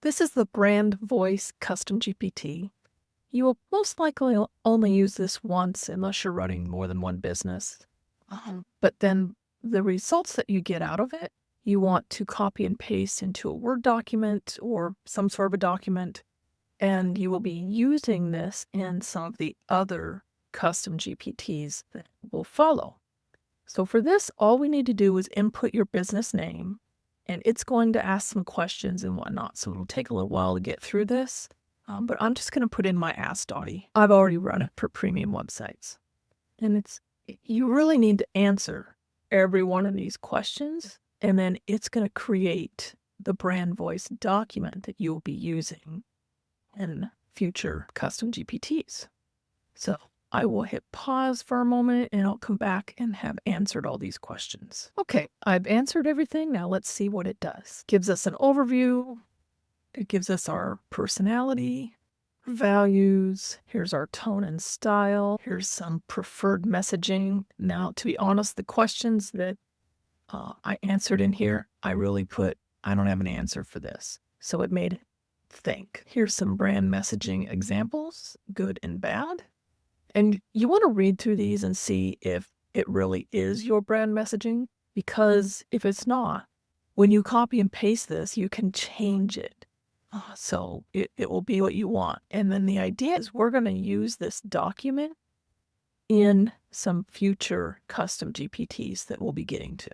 This is the Brand Voice Custom GPT. You will most likely only use this once unless you're running more than one business. But then the results that you get out of it, you want to copy and paste into a Word document or some sort of a document, and you will be using this in some of the other custom GPTs that will follow. So for this, all we need to do is input your business name, and it's going to ask some questions and whatnot. So it'll take a little while to get through this, but I'm just going to put in my AskDotty. I've already run it for premium websites. And you really need to answer every one of these questions, and then it's going to create the brand voice document that you'll be using in future custom GPTs. So I will hit pause for a moment and I'll come back and have answered all these questions. Okay, I've answered everything. Now let's see what it does. Gives us an overview. It gives us our personality, values. Here's our tone and style. Here's some preferred messaging. Now, to be honest, the questions that I answered in here, I really put, I don't have an answer for this. So it made it think. Here's some brand messaging examples, good and bad. And you want to read through these and see if it really is your brand messaging, because if it's not, when you copy and paste this, you can change it. So it will be what you want. And then the idea is we're going to use this document in some future custom GPTs that we'll be getting to.